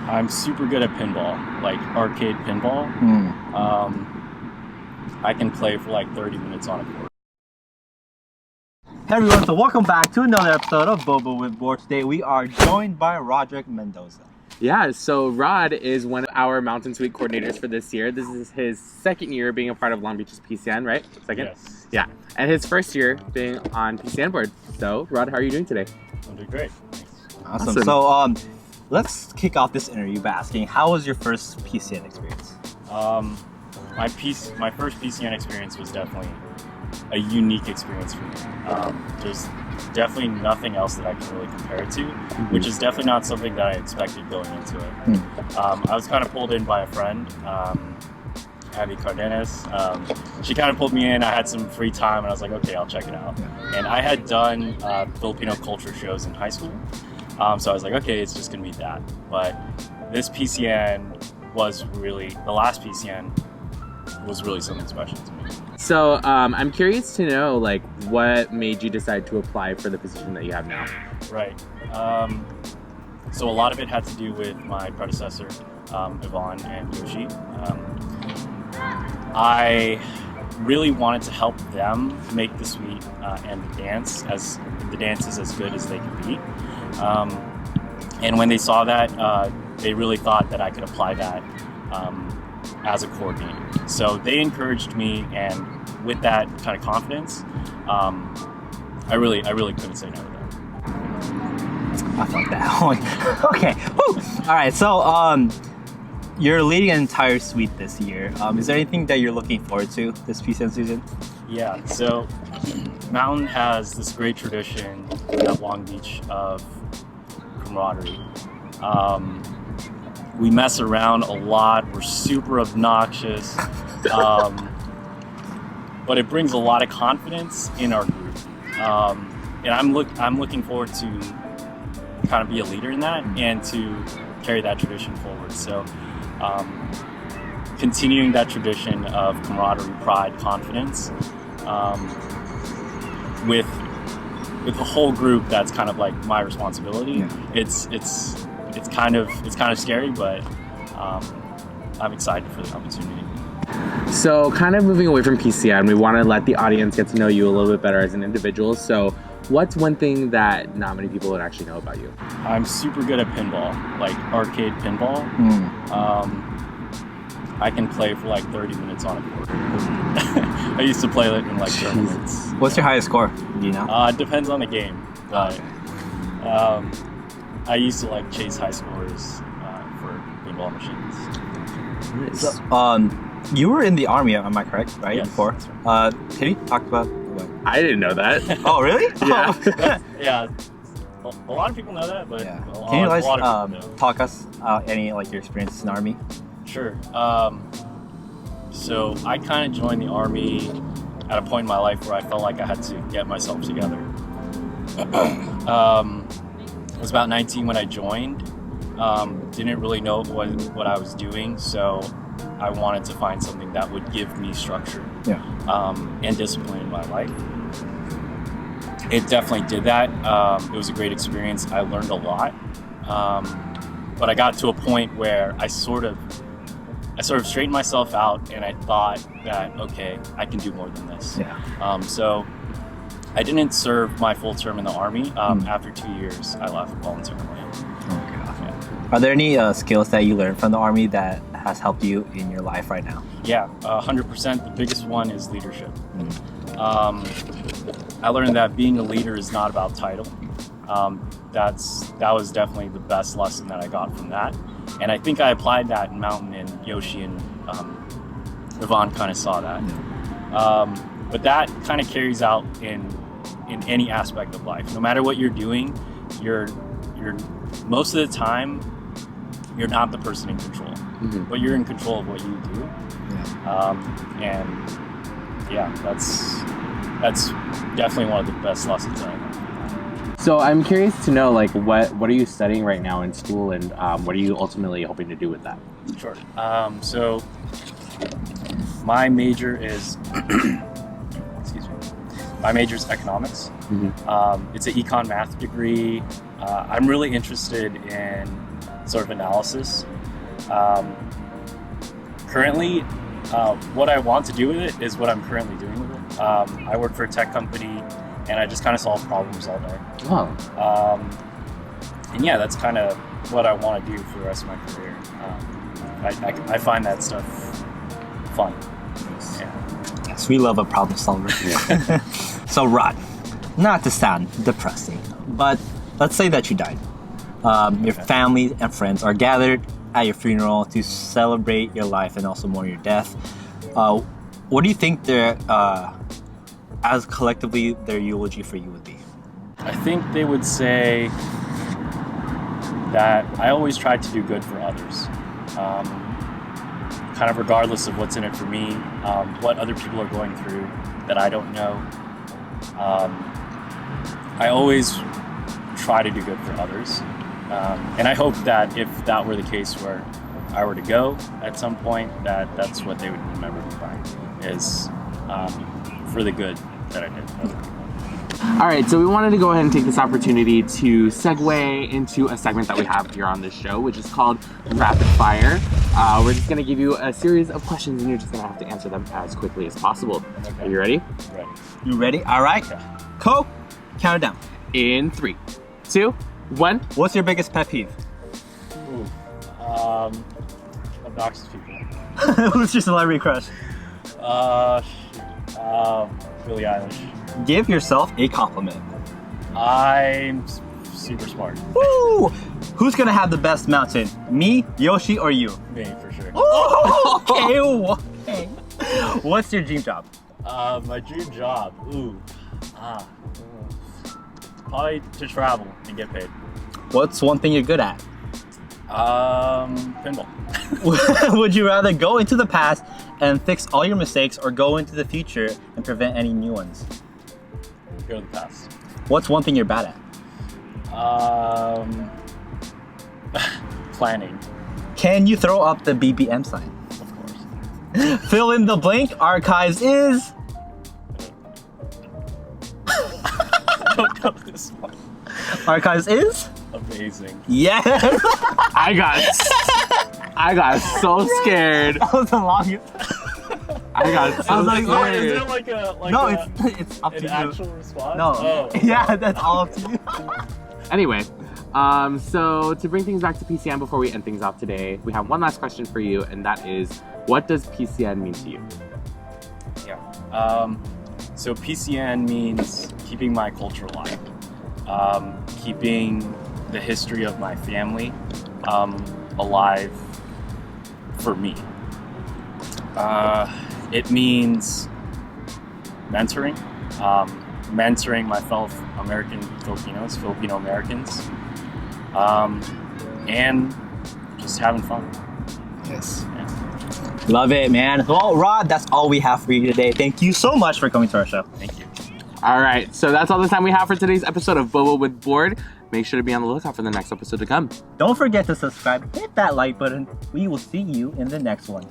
I'm super good at pinball, like arcade pinball. I can play for like 30 minutes on a court. Hey everyone, so welcome back to another episode of Boba With Board. Today we are joined by Roderick Mendoza. Yeah, so Rod is one of our Mountain Suite coordinators for this year. This is his second year being a part of Long Beach's PCN, right? Second? Yes. Yeah, and his first year being on PCN Board. So, Rod, how are you doing today? I'm doing great. Awesome. So, let's kick off this interview by asking, how was your first PCN experience? My first PCN experience was definitely a unique experience for me. There's definitely nothing else that I can really compare it to, which is definitely not something that I expected going into it. I was kind of pulled in by a friend, Abby Cardenas. She kind of pulled me in. I had some free time and I was like, okay, I'll check it out. And I had done Filipino culture shows in high school. So I was like, okay, it's just gonna be that. But this PCN was really, the last PCN was really something special to me. So I'm curious to know, like, what made you decide to apply for the position that you have now? Right. So a lot of it had to do with my predecessor, Yvonne and Yoshi. I really wanted to help them make the suite and the dances as good as they could be. And when they saw that, they really thought that I could apply that as a coordinator. So they encouraged me, and with that kind of confidence, I really couldn't say no to them. I felt that. Okay. Woo. All right. So, you're leading an entire suite this year. Is there anything that you're looking forward to this PCN season? Yeah. So, Mountain has this great tradition at Long Beach of camaraderie. We mess around a lot. We're super obnoxious, but it brings a lot of confidence in our group. And I'm looking forward to kind of be a leader in that and to carry that tradition forward. So, continuing that tradition of camaraderie, pride, confidence, with the whole group, that's kind of like my responsibility. It's kind of scary, but I'm excited for the opportunity. So, kind of moving away from PCN, we want to let the audience get to know you a little bit better as an individual. So, what's one thing that not many people would actually know about you? I'm super good at pinball, like arcade pinball. I can play for like 30 minutes on a court. I used to play it in like tournaments. What's your highest score? Do you know? It depends on the game, but I used to like chase high scores for pinball machines. Nice. So, you were in the Army, am I correct? Right? Yes, Before? right. Can you talk about what? I didn't know that. Oh, really? Yeah. Yeah. A lot of people know that, but Yeah. a Can you lot guys of people don't. talk us any like your experiences in the Army? Sure. So I kind of joined the Army at a point in my life where I felt like I had to get myself together. I was about 19 when I joined. Didn't really know what I was doing, so I wanted to find something that would give me structure and discipline in my life. It definitely did that. It was a great experience. I learned a lot, but I got to a point where I sort of straightened myself out, and I thought that, okay, I can do more than this. So I didn't serve my full term in the Army. After 2 years, I left voluntarily. Are there any skills that you learned from the Army that has helped you in your life right now? Yeah, 100%. The biggest one is leadership. I learned that being a leader is not about title. That was definitely the best lesson that I got from that. And I think I applied that in Mountain, and Yoshi and Yvonne kind of saw that. But that kind of carries out in any aspect of life. No matter what you're doing, you're most of the time, you're not the person in control, but you're in control of what you do. And yeah, that's definitely one of the best lessons I learned. So I'm curious to know, like, what are you studying right now in school, and what are you ultimately hoping to do with that? Sure. So my major is economics. It's an econ math degree. I'm really interested in sort of analysis. Currently, what I want to do with it is what I'm currently doing with it. I work for a tech company, and I just kind of solve problems all day. Oh. And yeah, that's kind of what I want to do for the rest of my career. I find that stuff fun. Yeah. Yes, we love a problem solver. Yeah. So Rod, not to sound depressing, but let's say that you died. Your family and friends are gathered at your funeral to celebrate your life and also mourn your death. What do you think as collectively their eulogy for you would be? I think they would say that I always tried to do good for others, kind of regardless of what's in it for me, what other people are going through that I don't know. I always try to do good for others, and I hope that if that were the case where I were to go at some point, that's what they would remember me by, is for the good that I did for other people. All right, so we wanted to go ahead and take this opportunity to segue into a segment that we have here on this show, which is called Rapid Fire. We're just gonna give you a series of questions, and you're just gonna have to answer them as quickly as possible. Okay. Are you ready? Ready. You ready? All right. Okay. Cool. Count it down. In 3, 2, 1. What's your biggest pet peeve? Ooh. Obnoxious people. Who's your celebrity crush? Billie Eilish. Give yourself a compliment. I'm super smart. Woo! Who's gonna have the best mountain? Me, Yoshi, or you? Me, for sure. Oh, okay. What's your dream job? My dream job. Probably to travel and get paid. What's one thing you're good at? Pinball. Would you rather go into the past and fix all your mistakes or go into the future and prevent any new ones? Go to the past. What's one thing you're bad at? Planning. Can you throw up the BBM sign? Of course. Fill in the blank. Archives is... I don't know this one. Archives is... Amazing. Yes! I got so scared. That was the longest. I got so I was like, Oh, is scared. it like a No, a, it's up to an you. actual response? No. Oh. Yeah, that's all up to you. Anyway, so to bring things back to PCN before we end things off today, we have one last question for you, and that is, what does PCN mean to you? Yeah. So PCN means keeping my culture alive, keeping the history of my family alive for me. It means mentoring, mentoring my fellow Filipino Americans, and just having fun. Yes. Yeah. Love it, man. Well, Rod, that's all we have for you today. Thank you so much for coming to our show. Thank you. All right, so that's all the time we have for today's episode of Boba with Board. Make sure to be on the lookout for the next episode to come. Don't forget to subscribe, hit that like button. We will see you in the next one.